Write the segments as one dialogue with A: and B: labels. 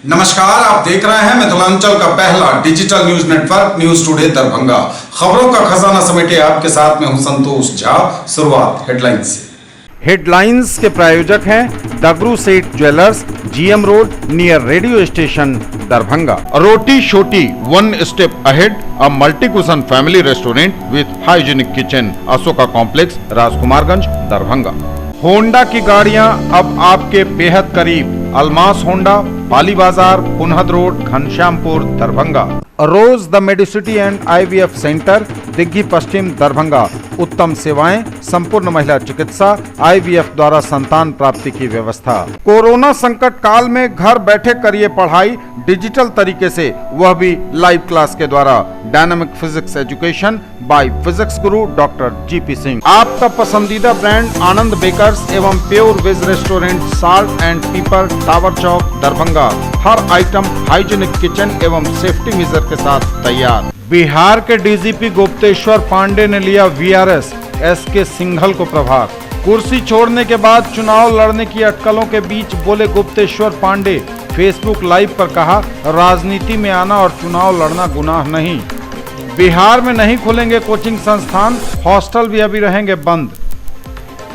A: नमस्कार, आप देख रहे हैं मिथिलांचल का पहला digital news network news today Darbhanga. खबरों का खजाना समेटे आपके साथ में हूं संतोष झा। शुरुआत हेडलाइंस से।
B: हेडलाइंस के प्रायोजक हैं Dagru Seth jewellers, GM road near radio station Darbhanga.
C: Roti Shoti one step ahead, a multi cuisine family restaurant with hygienic kitchen, Ashoka complex, Rajkumarganj, Darbhanga.
B: Honda की गाड़ियां अब आपके बेहद करीब। अलमास होंडा, पाली बाजार, Punhad road, Ghanshyampur, Darbhanga. Rose the Medicity and IVF centre, Digghi Paschim, Darbhanga. उत्तम सेवाएं, संपूर्ण महिला चिकित्सा, आईवीएफ द्वारा संतान प्राप्ति की व्यवस्था। कोरोना संकट काल में घर बैठे करिए पढ़ाई डिजिटल तरीके से, वह भी लाइव क्लास के द्वारा। Dynamic physics education by physics guru doctor GP Singh. आपका पसंदीदा ब्रांड आनंद बेकर्स एवं pure veg restaurant salt and pepper, tower Chowk, Darbhanga. हर आइटम हाइजीनिक किचन एवं सेफ्टी मेजर के साथ तैयार। बिहार के डीजीपी गुप्तेश्वर पांडे ने लिया वीआरएस, एसके सिंघल को प्रभार। कुर्सी छोड़ने के बाद चुनाव लड़ने की अटकलों के बीच बोले गुप्तेश्वर पांडे। फेसबुक लाइव पर कहा, राजनीति में आना और चुनाव लड़ना गुनाह नहीं। बिहार में नहीं खुलेंगे कोचिंग संस्थान, हॉस्टल भी अभी रहेंगे बंद।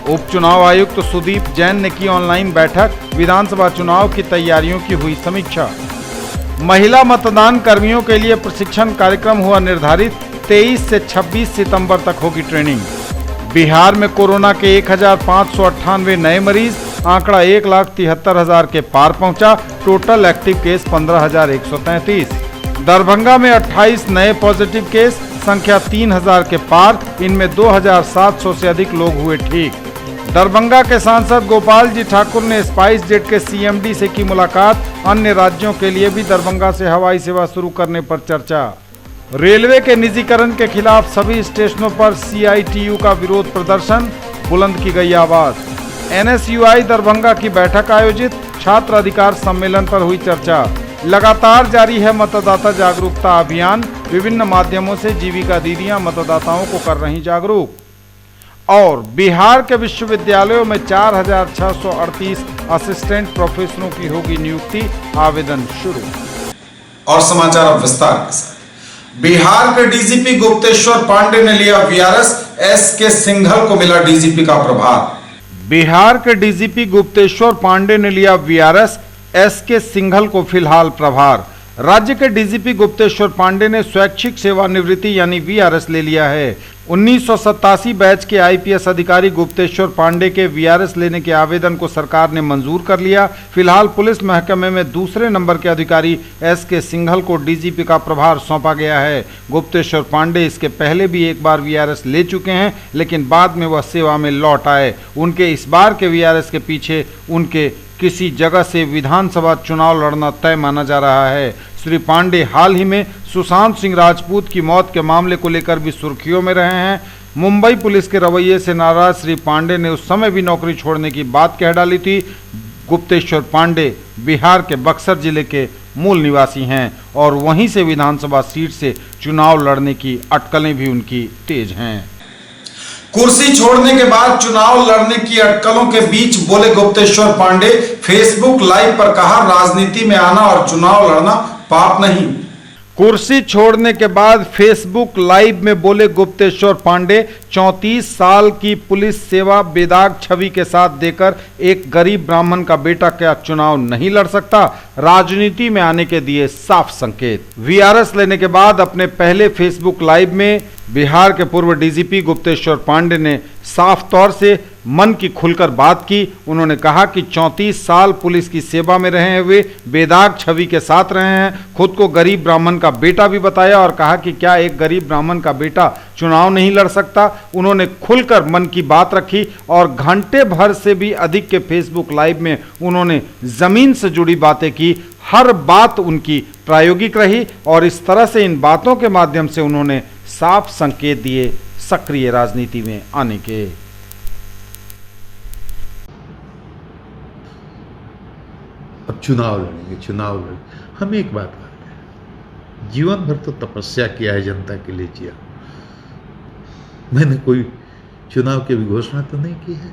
B: उपचुनाव आयुक्त तो सुदीप जैन ने की ऑनलाइन बैठक, विधानसभा चुनाव की तैयारियों की हुई समीक्षा। महिला मतदान कर्मियों के लिए प्रशिक्षण कार्यक्रम हुआ निर्धारित, 23 से 26 सितंबर तक होगी ट्रेनिंग। बिहार में कोरोना के 1598 नए मरीज, आंकड़ा 1,73,000 के पार पहुंचा। Total active case 15,133। दरभंगा में 28 नए पॉजिटिव केस, संख्या 3,000 के पार। इनमें 2,700 से अधिक लोग हुए ठीक। दरभंगा के सांसद गोपाल जी ठाकुर ने स्पाइस जेट के सीएमडी से की मुलाकात। अन्य राज्यों के लिए भी दरभंगा से हवाई सेवा शुरू करने पर चर्चा। रेलवे के निजीकरण के खिलाफ सभी स्टेशनों पर सीआईटीयू का विरोध प्रदर्शन, बुलंद की गई आवाज। एनएसयूआई दरभंगा की बैठक आयोजित, छात्र अधिकार सम्मेलन पर हुई चर्चा। लगातार जारी है मतदाता जागरूकता अभियान, विभिन्न माध्यमों से जीविका दीदियां मतदाताओं को कर रही जागरूक। और बिहार के विश्वविद्यालयों में 4,638 असिस्टेंट प्रोफेसरों की होगी नियुक्ति, आवेदन शुरू।
A: और समाचार अब विस्तार के साथ। बिहार के डीजीपी गुप्तेश्वर पांडे ने लिया वीआरएस, एसके सिंघल को मिला डीजीपी का प्रभार।
B: बिहार के डीजीपी गुप्तेश्वर पांडे ने लिया वीआरएस, एसके सिंघल को फिलहाल प्रभार। राज्य के डीजीपी गुप्तेश्वर पांडे ने स्वैच्छिक सेवानिवृत्ति यानी वीआरएस ले लिया है। 1987 बैच के आईपीएस अधिकारी गुप्तेश्वर पांडे के वीआरएस लेने के आवेदन को सरकार ने मंजूर कर लिया। फिलहाल पुलिस महकमे में दूसरे नंबर के अधिकारी एसके सिंघल को डीजीपी का प्रभार सौंपा गया है। गुप्तेश्वर पांडे इसके पहले भी एक बार वीआरएस ले चुके हैं, लेकिन बाद में वह सेवा में लौट आए। उनके इस बार के वीआरएस के पीछे उनके किसी जगह से विधानसभा चुनाव लड़ना तय माना जा रहा है। श्री पांडे हाल ही में सुशांत सिंह राजपूत की मौत के मामले को लेकर भी सुर्खियों में रहे हैं। मुंबई पुलिस के रवैये से नाराज श्री पांडे ने उस समय भी नौकरी छोड़ने की बात कह डाली थी। गुप्तेश्वर पांडे बिहार के बक्सर जिले के मूल निवासी हैं और वहीं से विधानसभा सीट से चुनाव लड़ने की अटकलें भी उनकी तेज हैं।
A: कुर्सी छोड़ने के बाद चुनाव लड़ने की अटकलों के बीच बोले गुप्तेश्वर पांडे। फेसबुक लाइव पर कहा, राजनीति में आना और चुनाव लड़ना पाप नहीं।
B: कुर्सी छोड़ने के बाद फेसबुक लाइव में बोले गुप्तेश्वर पांडे। 34 साल की पुलिस सेवा बेदाग छवि के साथ देकर एक गरीब ब्राह्मण का बेटा क्या चुनाव नहीं लड़ सकता? राजनीति में आने के दिए साफ संकेत। वीआरएस लेने के बाद अपने पहले फेसबुक लाइव में बिहार के पूर्व डीजीपी गुप्तेश्वर पांडे ने साफ तौर से मन की खुलकर बात की। उन्होंने कहा कि 34 साल पुलिस की सेवा में रहे हुए बेदाग छवि के साथ रहे हैं। खुद को गरीब ब्राह्मण का बेटा भी बताया और कहा कि क्या एक गरीब ब्राह्मण का बेटा चुनाव नहीं लड़ सकता? उन्होंने खुलकर मन की बात रखी और घंटे भर से भी अधिक के फेसबुक लाइव में उन्होंने जमीन से जुड़ी बातें की। हर बात उनकी प्रायोगिक रही और इस तरह से इन बातों के माध्यम से उन्होंने साफ संकेत दिए सक्रिय राजनीति में आने के।
D: अब चुनाव लड़ेंगे। हम एक बात करते हैं, जीवन भर तो तपस्या किया है, जनता के लिए जिया। मैंने कोई चुनाव की भी घोषणा तो नहीं की है,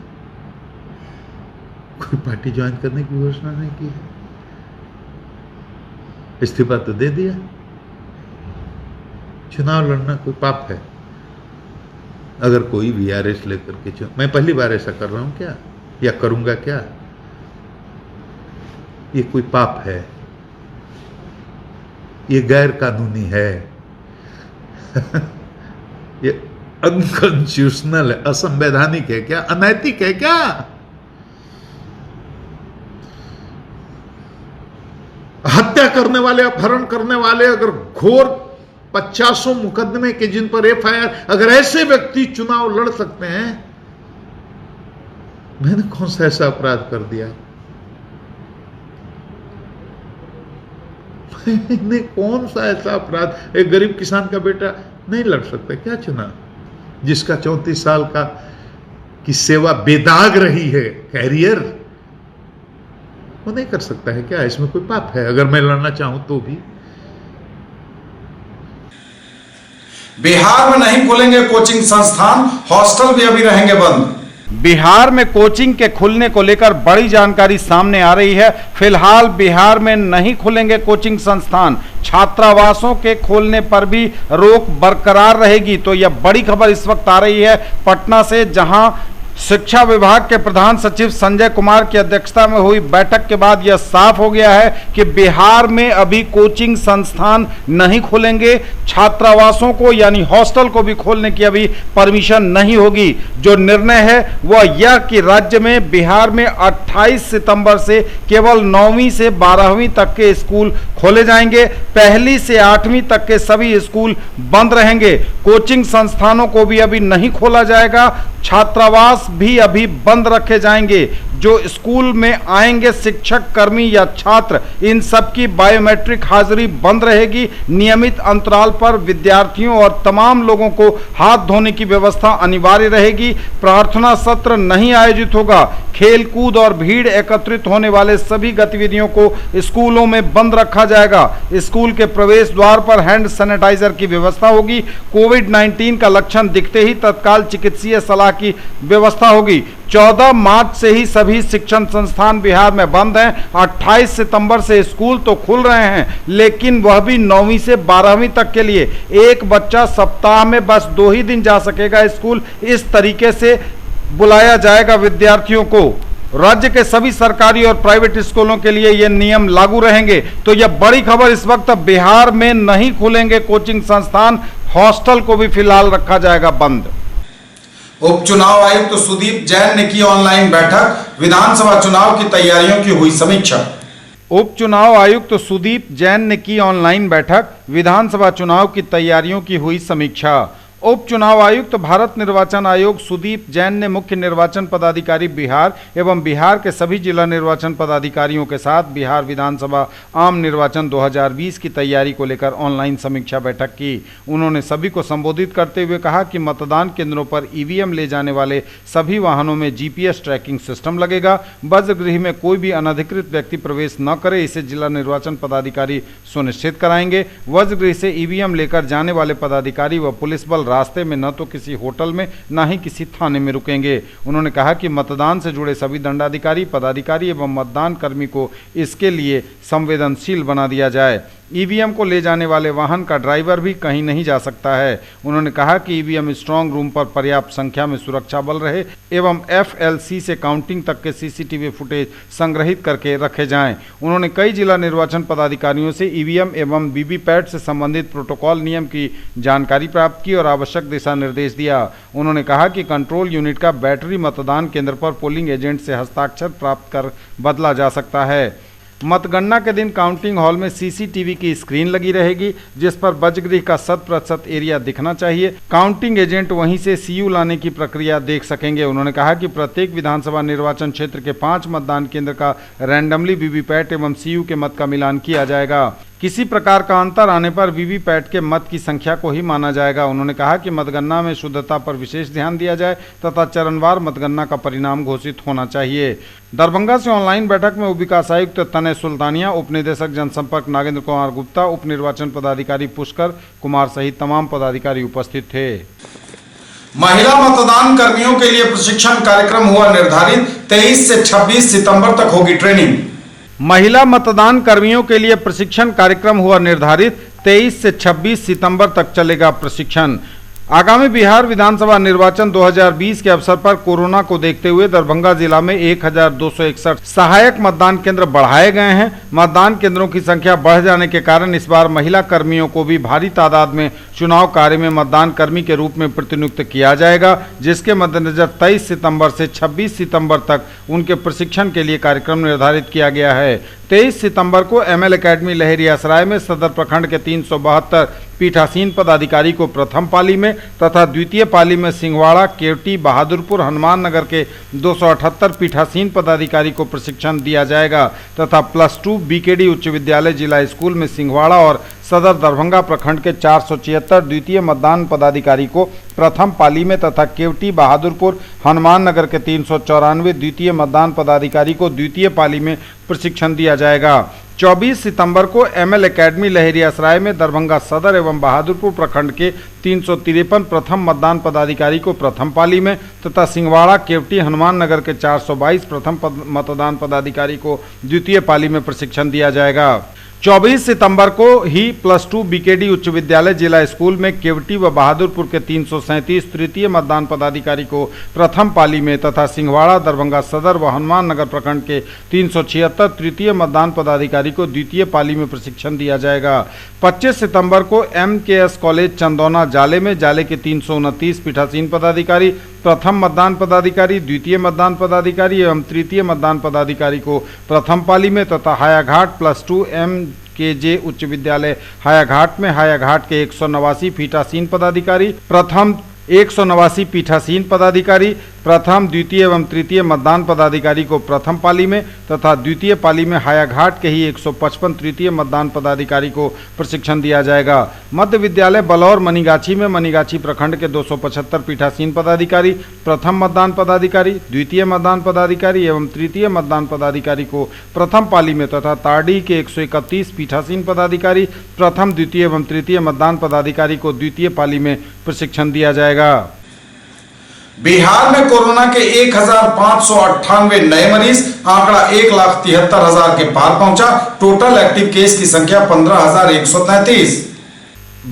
D: कोई पार्टी ज्वाइन करने की घोषणा नहीं की है। इस्तीफा तो दे दिया। चुनाव लड़ना कोई पाप है? अगर कोई वीआरएस लेकर के मैं पहली बार ऐसा कर रहा हूं क्या, या करूंगा क्या? ये कोई पाप है? ये गैर कानूनी है। ये अनकॉन्स्टिट्यूशनल है, असंवैधानिक है क्या, अनैतिक है क्या? हत्या करने वाले, अपहरण करने वाले, अगर घोर 50 मुकदमे के जिन पर एफआईआर, अगर ऐसे व्यक्ति चुनाव लड़ सकते हैं, मैंने कौन सा ऐसा अपराध कर दिया? मैंने कौन सा ऐसा अपराध? एक गरीब किसान का बेटा नहीं लड़ सकता क्या चुनाव, जिसका 34 साल का की सेवा बेदाग रही है, कैरियर, वो नहीं कर सकता है क्या? इसमें कोई पाप है? अगर मैं लड़ना चाहूं तो भी।
A: बिहार में नहीं खुलेंगे कोचिंग संस्थान, हॉस्टल भी अभी रहेंगे बंद।
B: बिहार में कोचिंग के खुलने को लेकर बड़ी जानकारी सामने आ रही है। फिलहाल बिहार में नहीं खुलेंगे कोचिंग संस्थान, छात्रावासों के खोलने पर भी रोक बरकरार रहेगी। तो यह बड़ी खबर इस वक्त आ रही है पटना से, जहां शिक्षा विभाग के प्रधान सचिव संजय कुमार की अध्यक्षता में हुई बैठक के बाद यह साफ हो गया है कि बिहार में अभी कोचिंग संस्थान नहीं खुलेंगे। छात्रावासों को यानी हॉस्टल को भी खोलने की अभी परमिशन नहीं होगी। जो निर्णय है वह यह कि राज्य में बिहार में 28 सितंबर से केवल 9वीं से 12वीं तक के स्कूल खोले जाएंगे। 1ली से 8वीं तक के सभी स्कूल बंद रहेंगे। कोचिंग संस्थानों को भी अभी नहीं खोला जाएगा। छात्रावास भी अभी बंद रखे जाएंगे। जो स्कूल में आएंगे शिक्षक, कर्मी या छात्र, इन सब की बायोमेट्रिक हाजिरी बंद रहेगी। नियमित अंतराल पर विद्यार्थियों और तमाम लोगों को हाथ धोने की व्यवस्था अनिवार्य रहेगी। प्रार्थना सत्र नहीं आयोजित होगा। खेल कूद और भीड़ एकत्रित होने वाले सभी गतिविधियों को स्कूलों में बंद रखा जाएगा। स्कूल के प्रवेश द्वार पर हैंड सैनिटाइजर की व्यवस्था होगी। कोविड-19 का लक्षण दिखते ही तत्काल चिकित्सीय सलाह की व्यवस्था होगी। 14 मार्च से ही सभी शिक्षण संस्थान बिहार में बंद हैं। 28 सितंबर से स्कूल तो खुल रहे हैं, लेकिन वह भी 9वीं से 12वीं तक के लिए। एक बच्चा सप्ताह में बस 2 ही दिन जा सकेगा स्कूल। इस तरीके से बुलाया जाएगा विद्यार्थियों को। राज्य के सभी सरकारी और प्राइवेट स्कूलों के लिए ये नियम लागू रहेंगे। तो यह बड़ी खबर इस वक्त बिहार में नहीं खुलेंगे कोचिंग संस्थान, हॉस्टल को भी फिलहाल रखा जाएगा बंद।
A: उपचुनाव आयुक्त तो सुदीप जैन ने की ऑनलाइन बैठक, विधानसभा चुनाव की तैयारियों की हुई समीक्षा।
B: उपचुनाव आयुक्त तो सुदीप जैन ने की ऑनलाइन बैठक, विधानसभा चुनाव की तैयारियों की हुई समीक्षा। उपचुनाव आयुक्त भारत निर्वाचन आयोग सुदीप जैन ने मुख्य निर्वाचन पदाधिकारी बिहार एवं बिहार के सभी जिला निर्वाचन पदाधिकारियों के साथ बिहार विधानसभा आम निर्वाचन 2020 की तैयारी को लेकर ऑनलाइन समीक्षा बैठक की। उन्होंने सभी को संबोधित करते हुए कहा कि मतदान केंद्रों पर ईवीएम ले जाने वाले सभी वाहनों में जीपीएस ट्रैकिंग सिस्टम लगेगा। वज्रगृह में कोई भी अनधिकृत व्यक्ति प्रवेश न करे, इसे जिला निर्वाचन पदाधिकारी सुनिश्चित कराएंगे। वज्रगृह से ईवीएम लेकर जाने वाले पदाधिकारी व पुलिस बल रास्ते में न तो किसी होटल में न ही किसी थाने में रुकेंगे। उन्होंने कहा कि मतदान से जुड़े सभी दंडाधिकारी, पदाधिकारी एवं मतदान कर्मी को इसके लिए संवेदनशील बना दिया जाए। ईवीएम को ले जाने वाले वाहन का ड्राइवर भी कहीं नहीं जा सकता है। उन्होंने कहा कि ईवीएम स्ट्रांग रूम पर पर्याप्त संख्या में सुरक्षा बल रहे एवं एफएलसी से काउंटिंग तक के सीसीटीवी फुटेज संग्रहित करके रखे जाएं। उन्होंने कई जिला निर्वाचन पदाधिकारियों से ईवीएम एवं वीवीपैट से संबंधित प्रोटोकॉल नियम की जानकारी प्राप्त की और आवश्यक दिशा निर्देश दिया। उन्होंने कहा कि कंट्रोल यूनिट का बैटरी मतदान केंद्र पर पोलिंग एजेंट से हस्ताक्षर प्राप्त कर बदला जा सकता है। मतगणना के दिन काउंटिंग हॉल में सीसीटीवी की स्क्रीन लगी रहेगी, जिस पर वज्रगृह का 100% एरिया दिखना चाहिए। काउंटिंग एजेंट वहीं से सीयू लाने की प्रक्रिया देख सकेंगे। उन्होंने कहा कि प्रत्येक विधानसभा निर्वाचन क्षेत्र के 5 मतदान केंद्र का रैंडमली वीवीपैट एवं सीयू के मत का मिलान किया जाएगा। किसी प्रकार का अंतर आने पर वीवीपैट के मत की संख्या को ही माना जाएगा। उन्होंने कहा कि मतगणना में शुद्धता पर विशेष ध्यान दिया जाए तथा चरणवार मतगणना का परिणाम घोषित होना चाहिए। दरभंगा से ऑनलाइन बैठक में उप विकास आयुक्त तनय सुल्तानिया, उप निदेशक जनसंपर्क नागेंद्र कुमार गुप्ता, उप निर्वाचन पदाधिकारी पुष्कर कुमार सहित तमाम पदाधिकारी उपस्थित थे।
A: महिला मतदान कर्मियों के लिए प्रशिक्षण कार्यक्रम हुआ निर्धारित। 23 से 26 सितंबर तक होगी ट्रेनिंग।
B: महिला मतदान कर्मियों के लिए प्रशिक्षण कार्यक्रम हुआ निर्धारित। 23 से 26 सितंबर तक चलेगा प्रशिक्षण। आगामी बिहार विधानसभा निर्वाचन 2020 के अवसर पर कोरोना को देखते हुए दरभंगा जिला में 1261 सहायक मतदान केंद्र बढ़ाए गए हैं। मतदान केंद्रों की संख्या बढ़ जाने के कारण इस बार महिला कर्मियों को भी भारी तादाद में चुनाव कार्य में मतदान कर्मी के रूप में प्रतिनियुक्त किया जाएगा, जिसके मद्देनजर 23 सितंबर से 26 सितंबर तक उनके प्रशिक्षण के लिए कार्यक्रम निर्धारित किया गया है। 23 सितंबर को एमएल एकेडमी लहेरियासराय में सदर प्रखंड के 372 पीठासीन पदाधिकारी को प्रथम पाली में तथा द्वितीय पाली में सिंहवाड़ा, केवटी, बहादुरपुर, हनुमान नगर के 278 पीठासीन पदाधिकारी को प्रशिक्षण दिया जाएगा तथा +2 बीकेडी उच्च विद्यालय जिला स्कूल में सिंहवाड़ा और सदर दरभंगा प्रखंड के 476 द्वितीय मतदान पदाधिकारी को प्रथम पाली में तथा केवटी, बहादुरपुर, हनुमान नगर के 394 द्वितीय मतदान पदाधिकारी को द्वितीय पाली में प्रशिक्षण दिया जाएगा। 24 सितंबर को एमएल एकेडमी लहेरियासराय में दरभंगा सदर एवं बहादुरपुर प्रखंड के 353 प्रथम मतदान पदाधिकारी को प्रथम पाली में तथा सिंहवाड़ा, केवटी, हनुमान नगर के 422 प्रथम मतदान पदाधिकारी को द्वितीय पाली में प्रशिक्षण दिया जाएगा। 24 सितंबर को ही +2 बीकेडी उच्च विद्यालय जिला स्कूल में केवटी व बहादुरपुर के 337 तृतीय मतदान पदाधिकारी को प्रथम पाली में तथा सिंहवाड़ा, दरभंगा सदर व हनुमान नगर प्रखंड के 376 तृतीय मतदान पदाधिकारी को द्वितीय पाली में प्रशिक्षण दिया जाएगा। 25 सितंबर को MKS कॉलेज चंदौना जाले में जाले के 329 पीठासीन पदाधिकारी, प्रथम मतदान पदाधिकारी, द्वितीय मतदान पदाधिकारी एवं तृतीय मतदान पदाधिकारी को प्रथम पाली में तथा हायाघाट +2 MKJ उच्च विद्यालय हायाघाट में हायाघाट के 189 पीठासीन पदाधिकारी, प्रथम 189 पीठासीन पदाधिकारी, प्रथम, द्वितीय एवं तृतीय मतदान पदाधिकारी को प्रथम पाली में तथा द्वितीय पाली में हायाघाट के ही 155 तृतीय मतदान पदाधिकारी को प्रशिक्षण दिया जाएगा। मध्य विद्यालय बलौर मनीगाछी में मनीगाछी प्रखंड के 275 पीठासीन पदाधिकारी, प्रथम मतदान पदाधिकारी, द्वितीय मतदान पदाधिकारी एवं तृतीय मतदान पदाधिकारी को प्रथम पाली में तथा तारडी के 131 पीठासीन पदाधिकारी, प्रथम, द्वितीय एवं तृतीय मतदान पदाधिकारी को द्वितीय पाली में प्रशिक्षण दिया जाएगा।
A: बिहार में कोरोना के 1598 नए मरीज, आंकड़ा 1,73,000 के पार पहुंचा। टोटल एक्टिव केस की संख्या 15,133।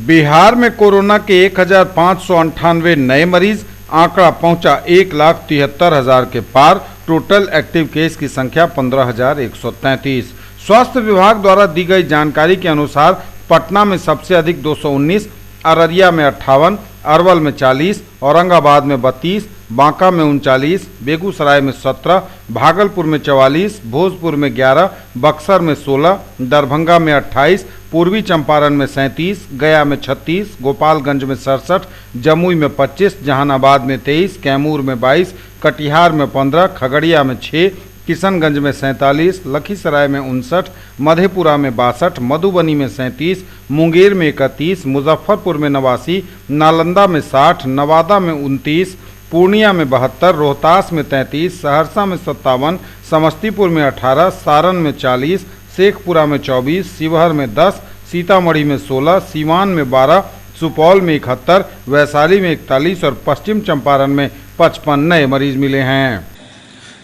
B: बिहार में कोरोना के 1598 नए मरीज, आंकड़ा पहुंचा 1,73,000 के पार। टोटल एक्टिव केस की संख्या 15,133। स्वास्थ्य विभाग द्वारा दी गई जानकारी के अनुसार पटना में सबसे अधिक 219, अररिया में 58, अरवल में 40, औरंगाबाद में 32, बांका में 39, बेगूसराय में 17, भागलपुर में 44, भोजपुर में 11, बक्सर में 16, दरभंगा में 28, पूर्वी चंपारण में 37, गया में 36, गोपालगंज में 67, जमुई में 25, जहानाबाद में 23, कैमूर में 22, कटिहार में 15, खगड़िया में 6, किशनगंज में 47, लखीसराय में 59, मधेपुरा में 62, मधुबनी में 37, मुंगेर में 31, मुजफ्फरपुर में 89, नालंदा में 60, नवादा में 29, पूर्णिया में 72, रोहतास में 33, सहरसा में 57, समस्तीपुर में 18, सारण में 40, शेखपुरा में 24, शिवहर में 10, सीतामढ़ी में 16, सीवान में 12, सुपौल में 71, वैशाली में 41 और पश्चिम चंपारण में 55 नए मरीज मिले हैं।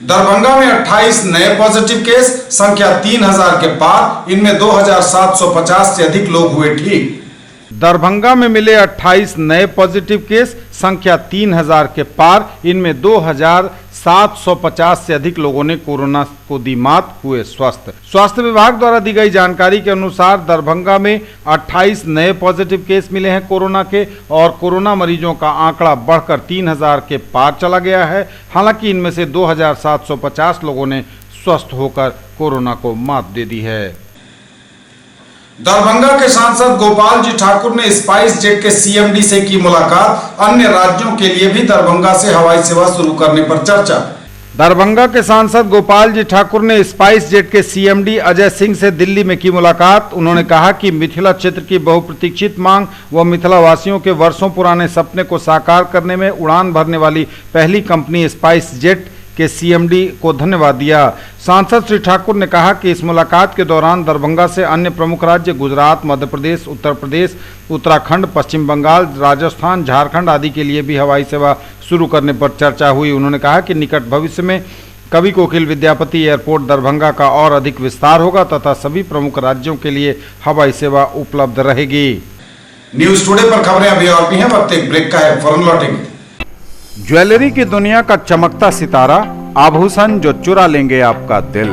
A: दरभंगा में 28 नए पॉजिटिव केस, संख्या 3,000 के पार। इनमें 2,750 से अधिक लोग हुए ठीक।
B: दरभंगा में मिले 28 नए पॉजिटिव केस, संख्या 3,000 के पार। इनमें 2,750 से अधिक लोगों ने कोरोना को दी मात, हुए स्वस्थ। स्वास्थ्य विभाग द्वारा दी गई जानकारी के अनुसार दरभंगा में 28 नए पॉजिटिव केस मिले हैं कोरोना के और कोरोना मरीजों का आंकड़ा बढ़कर 3,000 के पार चला गया है। हालांकि इनमें से 2,750 लोगों ने स्वस्थ होकर कोरोना को मात दे दी है।
A: दरभंगा के सांसद गोपाल जी ठाकुर ने स्पाइस जेट के CMD से की मुलाकात। अन्य राज्यों के लिए भी दरभंगा से हवाई सेवा शुरू करने पर चर्चा।
B: दरभंगा के सांसद गोपाल जी ठाकुर ने स्पाइस जेट के CMD अजय सिंह से दिल्ली में की मुलाकात। उन्होंने कहा कि मिथिला क्षेत्र की बहुप्रतीक्षित मांग व मिथिला वासियों के वर्षों पुराने सपने को साकार करने में उड़ान भरने वाली पहली कंपनी स्पाइस जेट के CMD को धन्यवाद दिया। सांसद श्री ठाकुर ने कहा कि इस मुलाकात के दौरान दरभंगा से अन्य प्रमुख राज्य गुजरात, मध्य प्रदेश, उत्तर प्रदेश, उत्तराखंड, पश्चिम बंगाल, राजस्थान, झारखंड आदि के लिए भी हवाई सेवा शुरू करने पर चर्चा हुई। उन्होंने कहा कि निकट भविष्य में कवि कोकिल विद्यापति एयरपोर्ट दरभंगा का और अधिक विस्तार होगा तथा सभी प्रमुख राज्यों के लिए हवाई सेवा उपलब्ध रहेगी।
A: न्यूज टुडे पर खबरें अभी और भी हैं, वक्त एक ब्रेक का है, फौरन लौटेंगे।
B: ज्वेलरी की दुनिया का चमकता सितारा, आभूषण जो चुरा लेंगे आपका दिल।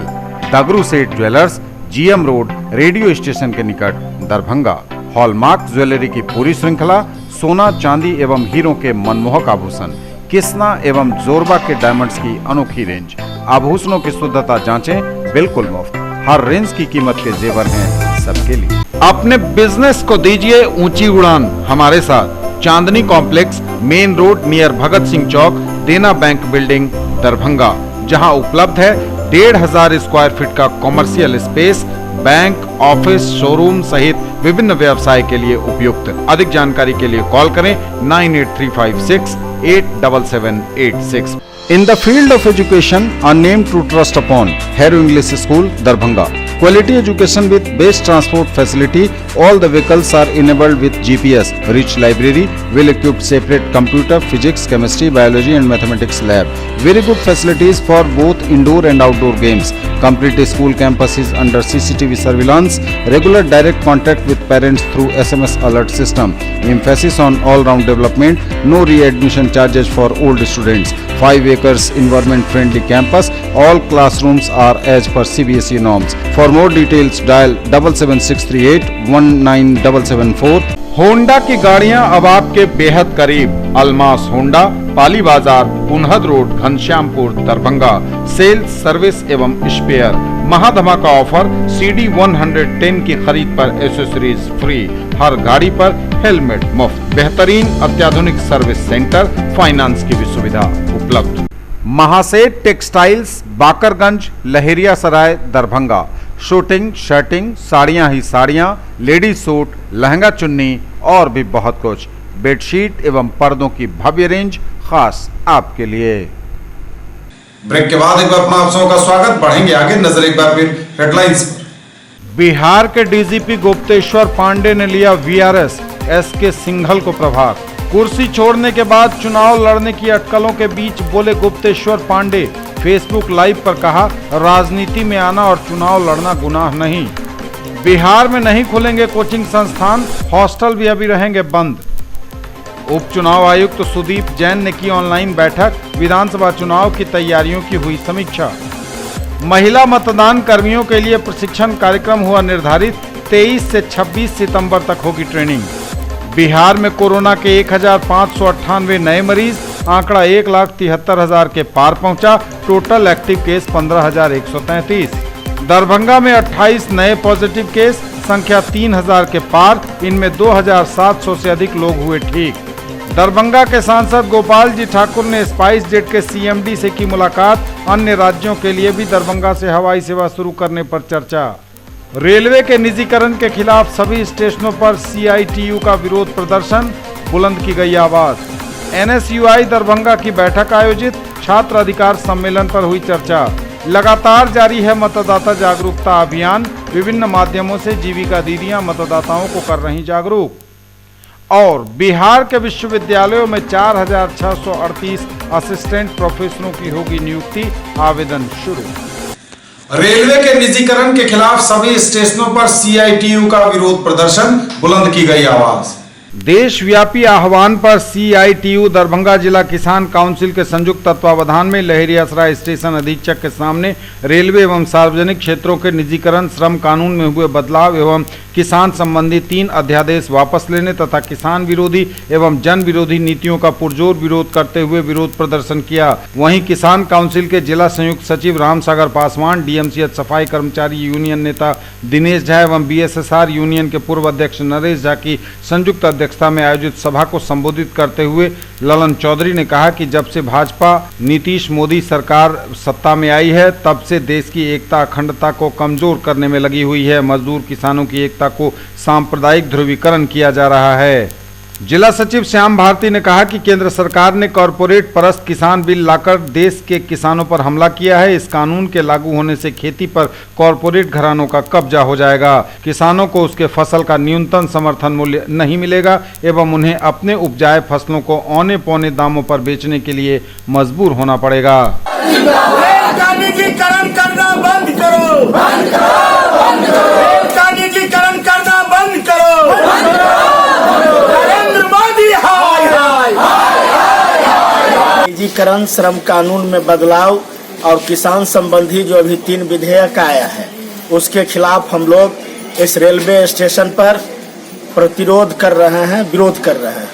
B: दगरू सेठ jewellers, GM road, radio station के निकट, दरभंगा। हॉलमार्क ज्वेलरी की पूरी श्रृंखला, सोना चांदी एवं हीरों के मनमोहक आभूषण, किस्ना एवं जोरबा के डायमंड्स की अनोखी रेंज। आभूषणों की शुद्धता जांचें, बिल्कुल मुफ्त। हर रेंज की कीमत के जेवर हैं सबके लिए। अपने बिजनेस को दीजिए ऊंची उड़ान हमारे साथ। चांदनी complex, main road near Bhagat Singh चौक, देना बैंक बिल्डिंग, दरभंगा, जहां उपलब्ध है 1500 स्क्वायर फीट का commercial space, bank, office, showroom सहित विभिन्न व्यवसाय के लिए उपयुक्त। अधिक जानकारी के लिए कॉल करें 9835687786। In the field of education, a name to trust upon, Harrow English School, Darbhanga. Quality education with best transport facility. All the vehicles are enabled with GPS. Rich library, well-equipped separate computer, physics, chemistry, biology and mathematics lab. Very good facilities for both indoor and outdoor games. Complete school campus is under CCTV surveillance. Regular direct contact with parents through SMS alert system. Emphasis on all-round development. No readmission charges for old students. 5 acres environment-friendly campus. All classrooms are as per CBSE norms. For more details, dial 77638
C: Honda की गाड़ियां अब आपके बेहद करीब। Almas Honda, Pali बाजार, Punhad road, Ghanshyampur, Darbhanga. Sales, service एवं spare. महाधमाका offer, CD 110 की खरीद पर एसेसरीज फ्री। हर गाड़ी पर हेलमेट मुफ्त। बेहतरीन अत्याधुनिक सर्विस सेंटर, फाइनेंस की भी सुविधा उपलब्ध।
B: महासेठ टेक्सटाइल्स, बाकरगंज, लहेरिया सराय, दरभंगा। शूटिंग, शर्टिंग, साड़ियां ही साड़ियां, लेडीज सूट, लहंगा चुन्नी और भी बहुत कुछ। बेडशीट एवं पर्दों की भव्य रेंज खास आपके लिए।
A: ब्रेक के बाद एक बार अपना आप सबका स्वागत। बढ़ेंगे आगे, नजर एक बार फिर हेडलाइंस पर।
B: बिहार के डीजीपी गुप्तेश्वर पांडे ने लिया VRS SK सिंघल को प्रभार। कुर्सी छोड़ने के बाद चुनाव लड़ने की अटकलों के बीच बोले गुप्तेश्वर पांडे। फेसबुक लाइव पर कहा, राजनीति में आना और चुनाव लड़ना गुनाह नहीं। बिहार में नहीं खुलेंगे कोचिंग संस्थान, हॉस्टल भी अभी रहेंगे बंद। उपचुनाव आयुक्त सुदीप जैन ने की ऑनलाइन बैठक, विधानसभा चुनाव की तैयारियों की हुई समीक्षा। महिला मतदान कर्मियों के लिए प्रशिक्षण कार्यक्रम हुआ निर्धारित, 23 से 26 सितंबर तक होगी ट्रेनिंग। बिहार में कोरोना के 1598 नए मरीज, आंकड़ा 1,73,000 के पार पहुंचा। Total active case 15,133। दरभंगा में 28 नए पॉजिटिव केस, संख्या 3,000 के पार। इनमें 2,700 से अधिक लोग हुए ठीक। दरभंगा के सांसद गोपाल जी ठाकुर ने स्पाइस जेट के CMD से की मुलाकात। अन्य राज्यों के लिए भी दरभंगा से हवाई सेवा शुरू करने पर चर्चा। रेलवे के निजीकरण के खिलाफ सभी स्टेशनों पर CITU का विरोध प्रदर्शन, बुलंद की गई आवाज। NSUI दरभंगा की बैठक आयोजित, छात्र अधिकार सम्मेलन पर हुई चर्चा। लगातार जारी है मतदाता जागरूकता अभियान, विभिन्न माध्यमों से जीविका दीदियां मतदाताओं को कर रही जागरूक। और बिहार के विश्वविद्यालयों में 4,638 असिस्टेंट प्रोफेसरों की होगी नियुक्ति, आवेदन शुरू।
A: रेलवे के निजीकरण के खिलाफ सभी स्टेशनों पर CITU का विरोध प्रदर्शन, बुलंद की गई आवाज।
B: देशव्यापी आह्वान पर CITU दरभंगा जिला किसान काउंसिल के संयुक्त तत्वावधान में लहेरियासराय स्टेशन अधीक्षक के सामने रेलवे एवं सार्वजनिक क्षेत्रों के निजीकरण, श्रम कानून में हुए बदलाव एवं किसान संबंधी 3 अध्यादेश वापस लेने तथा किसान विरोधी एवं जन विरोधी नीतियों का पुरजोर विरोध करते हुए विरोध प्रदर्शन किया। वहीं किसान काउंसिल के जिला संयुक्त सचिव रामसागर पासवान, DMCH सफाई कर्मचारी यूनियन नेता दिनेश झा एवं BSSR यूनियन के पूर्व अध्यक्ष नरेश झा की संयुक्त अध्यक्षता में आयोजित सभा को संबोधित करते हुए ललन चौधरी ने कहा कि जब से भाजपा नीतीश मोदी सरकार सत्ता में आई है तब से देश की एकता अखंडता को कमजोर करने में लगी हुई है। मजदूर किसानों की एकता को सांप्रदायिक ध्रुवीकरण किया जा रहा है। जिला सचिव श्याम भारती ने कहा कि केंद्र सरकार ने कॉरपोरेट परस्त किसान बिल लाकर देश के किसानों पर हमला किया है। इस कानून के लागू होने से खेती पर कॉरपोरेट घरानों का कब्जा हो जाएगा। किसानों को उसके फसल का न्यूनतम समर्थन मूल्य नहीं मिलेगा एवं उन्हें अपने उपजाए फसलों को औने पौने दामों पर बेचने के लिए मजबूर होना पड़ेगा।
E: करना बंद करो, बंद करो, रेल का निजीकरण करना बंद करो, नरेंद्र मोदी हाय हाय। निजीकरण, श्रम कानून में बदलाव और किसान संबंधी जो अभी 3 विधेयक आया है उसके खिलाफ हम लोग इस रेलवे स्टेशन पर प्रतिरोध कर रहे हैं, विरोध कर रहे हैं।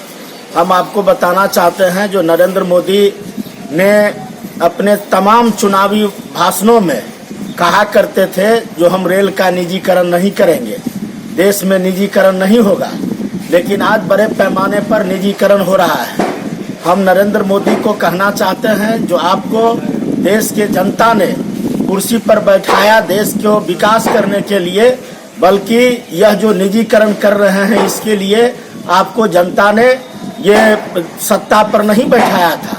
E: हम आपको बताना चाहते हैं जो नरेंद्र मोदी ने अपने तमाम चुनावी भाषणों में कहा करते थे जो हम रेल का निजीकरण नहीं करेंगे, देश में निजीकरण नहीं होगा, लेकिन आज बड़े पैमाने पर निजीकरण हो रहा है। हम नरेंद्र मोदी को कहना चाहते हैं जो आपको देश के जनता ने कुर्सी पर बैठाया देश को विकास करने के लिए, बल्कि यह जो निजीकरण कर रहे हैं इसके लिए आपको जनता ने ये सत्ता पर नहीं बैठाया था।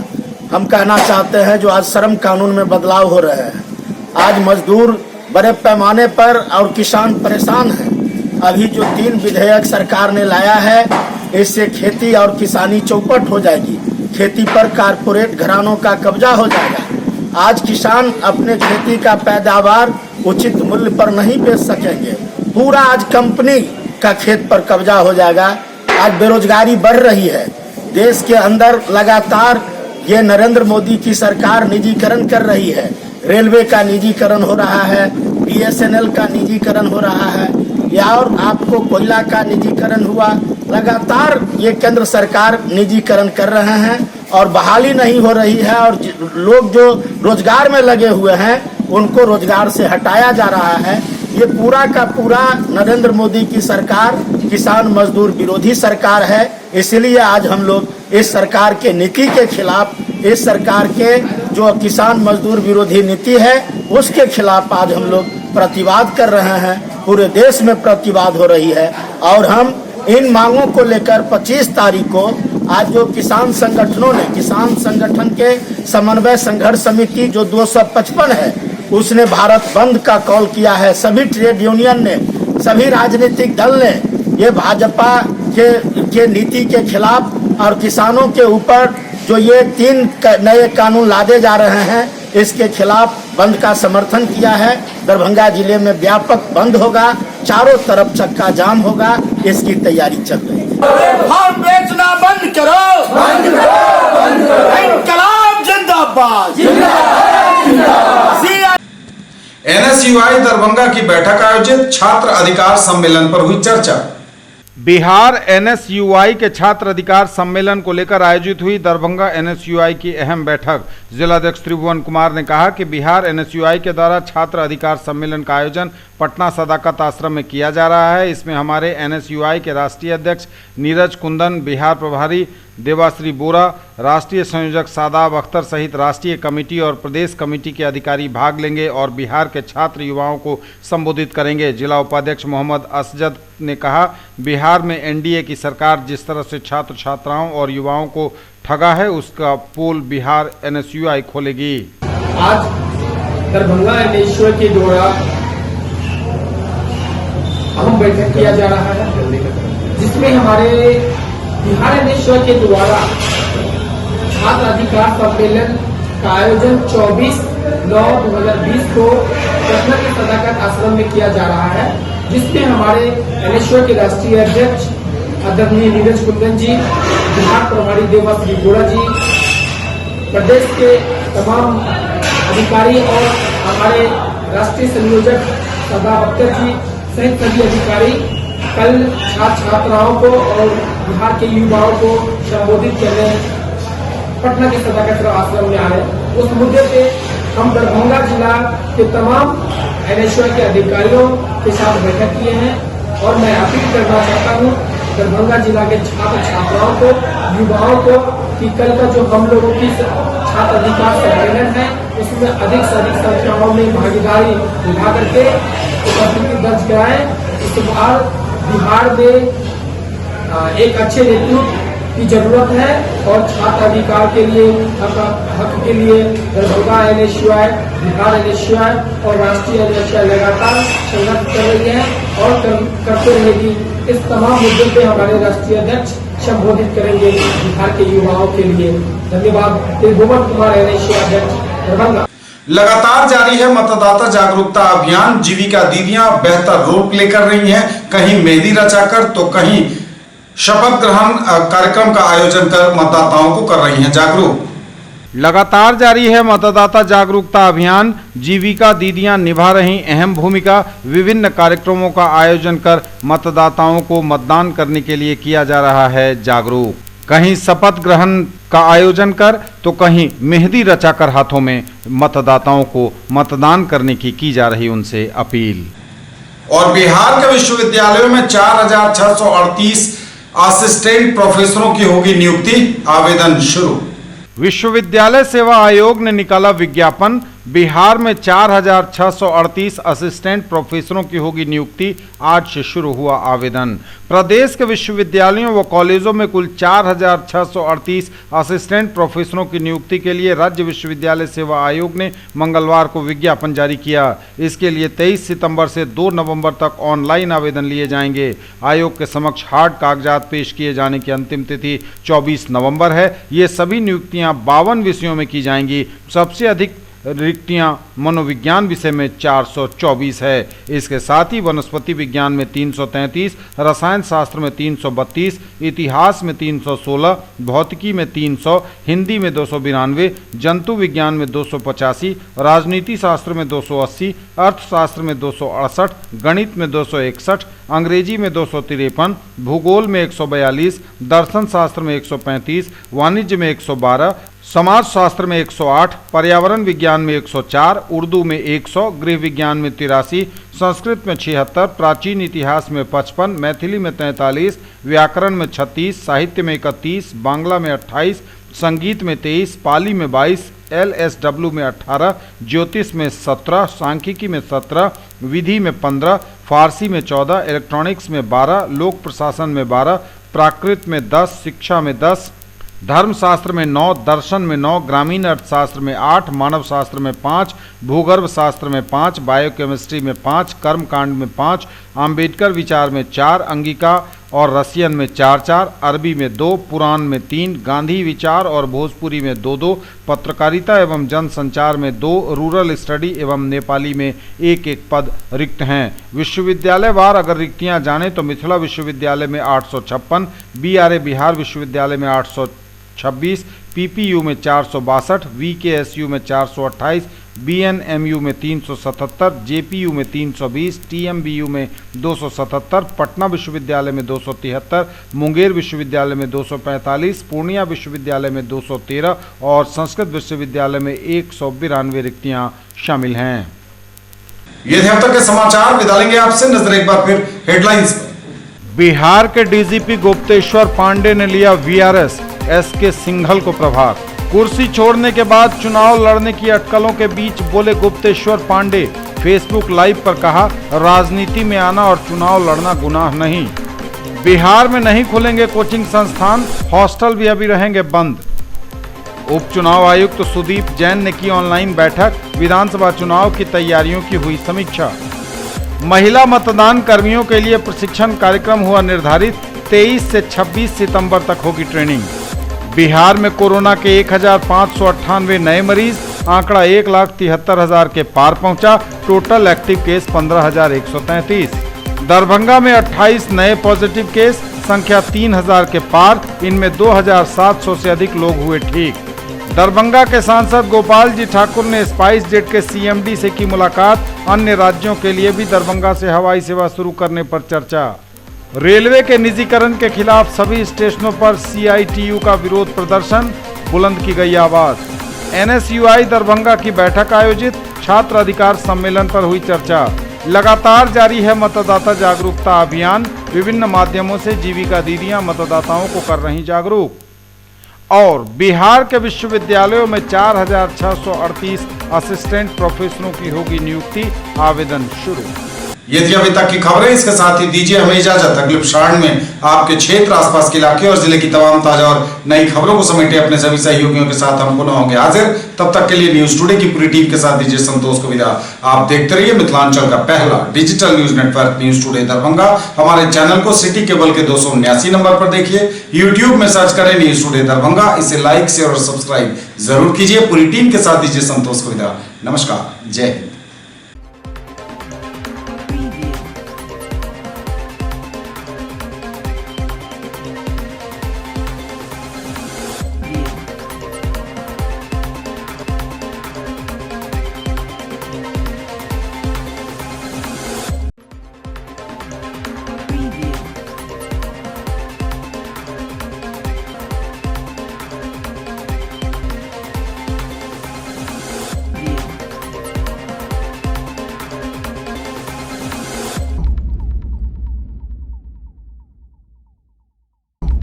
E: हम कहना चाहते हैं जो आज श्रम कानून में बदलाव हो रहे हैं, आज मजदूर बड़े पैमाने पर और किसान परेशान हैं। अभी जो 3 विधेयक सरकार ने लाया है इससे खेती और किसानी चौपट हो जाएगी, खेती पर कारपोरेट घरानों का कब्जा हो जाएगा। आज किसान अपने खेती का पैदावार उचित मूल्य पर नहीं बेच सकेंगे, पूरा आज कंपनी का खेत पर कब्जा हो जाएगा। आज बेरोजगारी बढ़ रही है देश के अंदर, लगातार ये नरेंद्र मोदी की सरकार निजीकरण कर रही है। रेलवे का निजीकरण हो रहा है, BSNL का निजीकरण हो रहा है, या और आपको कोयला का निजीकरण हुआ। लगातार ये केंद्र सरकार निजीकरण कर रहे हैं और बहाली नहीं हो रही है, और लोग जो रोजगार में लगे हुए हैं उनको रोजगार से हटाया जा रहा है। ये पूरा का पूरा नरेंद्र मोदी की सरकार किसान मजदूर विरोधी सरकार है। इसलिए आज हम लोग इस सरकार के नीति के खिलाफ, इस सरकार के जो किसान मजदूर विरोधी नीति है उसके खिलाफ आज हम लोग प्रतिवाद कर रहे हैं। पूरे देश में प्रतिवाद हो रही है और हम इन मांगों को लेकर 25 तारीख को आज जो किसान संगठनों ने, किसान संगठन के समन्वय संघर्ष समिति जो 255 है उसने भारत बंद का कॉल किया है। सभी ट्रेड यूनियन ने, सभी राजनीतिक दल ने ये भाजपा के नीति के खिलाफ और किसानों के ऊपर जो ये 3 नए कानून लादे जा रहे हैं इसके खिलाफ बंद का समर्थन किया है। दरभंगा जिले में व्यापक बंद होगा, चारों तरफ चक्का जाम होगा, इसकी तैयारी चल रही है। फॉर्म बेचना बंद करो, बंद करो, बंद करो। इनकलाब जिंदाबाद, जिंदाबाद।
A: NSUI दरभंगा की बैठक आयोजित, छात्र अधिकार सम्मेलन पर हुई चर्चा।
B: बिहार NSUI के छात्र अधिकार सम्मेलन को लेकर आयोजित हुई दरभंगा NSUI की अहम बैठक। जिलाध्यक्ष त्रिभुवन कुमार ने कहा कि बिहार NSUI के द्वारा छात्र अधिकार सम्मेलन का आयोजन पटना सदाकत आश्रम में किया जा रहा है। इसमें हमारे NSUI के राष्ट्रीय अध्यक्ष नीरज कुंदन, बिहार प्रभारी देवाश्री बोरा, राष्ट्रीय संयोजक सादाब अख्तर सहित राष्ट्रीय कमेटी और प्रदेश कमेटी के अधिकारी भाग लेंगे और बिहार के छात्र युवाओं को संबोधित करेंगे। जिला उपाध्यक्ष मोहम्मद असजद ने कहा, बिहार में NDA की सरकार जिस तरह से छात्र छात्राओं और युवाओं को ठगा है उसका पोल बिहार NSUI खोलेगी।
F: आज दरभंगा NSUI के द्वारा अहम बैठक किया जा रहा है जिसमें हमारे बिहार NSUI के द्वारा छात्र अधिकार सम्मेलन का आयोजन 24/9/2020 को पटना के सदाकत आश्रम में किया जा रहा है, जिसमें हमारे NSUI के राष्ट्रीय अध्यक्ष आदरणीय नीरज कुंदन जी, बिहार प्रभारी देवाश्री बोरा जी, प्रदेश के तमाम अधिकारी और हमारे राष्ट्रीय संयोजक सादाब अख्तर जी सहित सभी अधिकारी कल छात्र छात्राओं को और बिहार के युवाओं को संबोधित करने पटना के सदाकत आश्रम में आए। उस मुद्दे पे हम दरभंगा जिला के तमाम NSUI के अधिकारियों के साथ बैठक किए हैं और मैं अपील करना चाहता हूँ दरभंगा जिला के छात्र छात्राओं को, युवाओं को कि कल का जो हम लोगों की छात्र अधिकार सम्मेलन है उसमें अधिक से अधिक संख्याओं में भागीदारी निभा करके उपस्थिति दर्ज कराएं। इस बार बिहार में एक अच्छे नेतृत्व की जरूरत है और छात्र अधिकार के लिए, हक के लिए दरभंगा NSUI, बिहार NSUI और राष्ट्रीय NSUI लगातार संघर्ष कर रही है और करते रहेगी। इस तमाम मुद्दों पे हमारे राष्ट्रीय अध्यक्ष संबोधित करेंगे बिहार के युवाओं के लिए। धन्यवाद। त्रिभुवन कुमार NSUI अध्यक्ष दरभंगा।
A: लगातार जारी है मतदाता जागरूकता अभियान। जीविका दीदियां बेहतर रोल प्ले कर रही हैं, कहीं मेहंदी रचाकर तो कहीं शपथ ग्रहण कार्यक्रम का आयोजन कर मतदाताओं को कर रही हैं जागरूक।
B: लगातार जारी है मतदाता जागरूकता अभियान। जीविका दीदियां निभा रही अहम भूमिका। विभिन्न कार्यक्रमों का आयोजन कर मतदाताओं को मतदान करने के लिए किया जा रहा है जागरूक। कहीं शपथ ग्रहण का आयोजन कर तो कहीं मेहंदी रचाकर हाथों में मतदाताओं को मतदान करने की जा रही उनसे अपील।
A: और बिहार के विश्वविद्यालयों में 4,638 असिस्टेंट प्रोफेसरों की होगी नियुक्ति, आवेदन शुरू।
B: विश्वविद्यालय सेवा आयोग ने निकाला विज्ञापन। बिहार में 4,638 असिस्टेंट प्रोफेसरों की होगी नियुक्ति, आज से शुरू हुआ आवेदन। प्रदेश के विश्वविद्यालयों व कॉलेजों में कुल 4,638 असिस्टेंट प्रोफेसरों की नियुक्ति के लिए राज्य विश्वविद्यालय सेवा आयोग ने मंगलवार को विज्ञापन जारी किया। इसके लिए 23 सितंबर से 2 नवंबर तक ऑनलाइन आवेदन लिए जाएंगे। आयोग के समक्ष हार्ड कागजात पेश किए जाने की अंतिम तिथि 24 नवंबर है। ये सभी नियुक्तियां 52 विषयों में की जाएंगी। सबसे अधिक रिक्तियां मनोविज्ञान विषय में 424 है। इसके साथ ही वनस्पति विज्ञान में 333, रसायन शास्त्र में 332, इतिहास में 316, भौतिकी में 300, हिंदी में 292, जंतु विज्ञान में 285, राजनीति शास्त्र में 280, अर्थशास्त्र में 268, गणित में 261, अंग्रेजी में 253, भूगोल में 142, दर्शन शास्त्र में 135, वाणिज्य में 112, समाज शास्त्र में 108, पर्यावरण विज्ञान में 104, उर्दू में 100, गृह विज्ञान में 83, संस्कृत में 76, प्राचीन इतिहास में 55, मैथिली में 43, व्याकरण में 36, साहित्य में 31, बांग्ला में 28, संगीत में 23, पाली में 22, LSW में 18, ज्योतिष में 17, सांख्यिकी में 17, विधि में 15, फारसी में 14, इलेक्ट्रॉनिक्स में 12, लोक प्रशासन में 12, प्राकृत में 10, शिक्षा में 10, धर्मशास्त्र में 9, दर्शन में 9, ग्रामीण अर्थशास्त्र में 8, मानव शास्त्र में 5, भूगर्भ शास्त्र में 5, बायोकेमिस्ट्री में 5, कर्मकांड में 5, आम्बेडकर विचार में 4, अंगिका और रसियन में 4-4, अरबी में 2, पुराण में 3, गांधी विचार और भोजपुरी में 2-2, पत्रकारिता एवं जनसंचार में 2, रूरल स्टडी एवं नेपाली में 1-1 पद रिक्त हैं। विश्वविद्यालय वार अगर रिक्तियां जाने तो मिथिला विश्वविद्यालय में 856, BRA बिहार विश्वविद्यालय में 826, PPU में 462, VKSU में 428, BNMU में 377, JPU में 320, TMBU में 277, पटना विश्वविद्यालय में 273, मुंगेर विश्वविद्यालय में 245, पूर्णिया विश्वविद्यालय में 213 और संस्कृत विश्वविद्यालय में 192 रिक्तियां शामिल हैं।
A: ये थे अब तक के समाचार। विदा लेंगे आपसे, नजर एक बार फिर हेडलाइंस पर।
B: बिहार के डीजीपी गुप्तेश्वर पांडे ने लिया VRS SK सिंघल को प्रभार। कुर्सी छोड़ने के बाद चुनाव लड़ने की अटकलों के बीच बोले गुप्तेश्वर पांडे। फेसबुक लाइव पर कहा, राजनीति में आना और चुनाव लड़ना गुनाह नहीं। बिहार में नहीं खुलेंगे कोचिंग संस्थान, हॉस्टल भी अभी रहेंगे बंद। उपचुनाव आयुक्त सुदीप जैन ने की ऑनलाइन बैठक। विधानसभा चुनाव की तैयारियों की हुई समीक्षा। महिला मतदान कर्मियों के लिए प्रशिक्षण कार्यक्रम हुआ निर्धारित। 23 से 26 सितंबर तक होगी ट्रेनिंग। बिहार में कोरोना के 1,598 नए मरीज, आंकड़ा 1,73,000 के पार पहुंचा। Total active case 15,133। दरभंगा में 28 नए पॉजिटिव केस, संख्या 3,000 के पार। इनमें 2,700 से अधिक लोग हुए ठीक। दरभंगा के सांसद गोपाल जी ठाकुर ने स्पाइस जेट के CMD से की मुलाकात। अन्य राज्यों के लिए भी दरभंगा से हवाई सेवा शुरू करने पर चर्चा। रेलवे के निजीकरण के खिलाफ सभी स्टेशनों पर CITU का विरोध प्रदर्शन, बुलंद की गई आवाज। NSUI दरभंगा की बैठक आयोजित, छात्र अधिकार सम्मेलन पर हुई चर्चा। लगातार जारी है मतदाता जागरूकता अभियान। विभिन्न माध्यमों से जीविका दीदियां मतदाताओं को कर रही जागरूक। और बिहार के विश्वविद्यालयों में 4,638 असिस्टेंट प्रोफेसरों की होगी नियुक्ति, आवेदन शुरू।
A: ये थी अभी तक की खबरें। इसके साथ ही दीजिए हमें इजाजत। अगले प्रसारण में आपके क्षेत्र, आसपास के इलाके और जिले की तमाम ताजा और नई खबरों को समेटे अपने सभी सहयोगियों के साथ हम पुनः होंगे हाजिर। तब तक के लिए न्यूज टुडे की पूरी टीम के साथ दीजिए संतोष को विदा। आप देखते रहिए मिथिलांचल का पहला digital news network news today Darbhanga. हमारे चैनल को सिटी केबल के 279 नंबर पर देखिए। यूट्यूब में सर्च करें न्यूज टुडे दरभंगा। इसे लाइक, शेयर और सब्सक्राइब जरूर कीजिए। पूरी टीम के साथ दीजिए संतोष को विदा। नमस्कार, जय हिंद।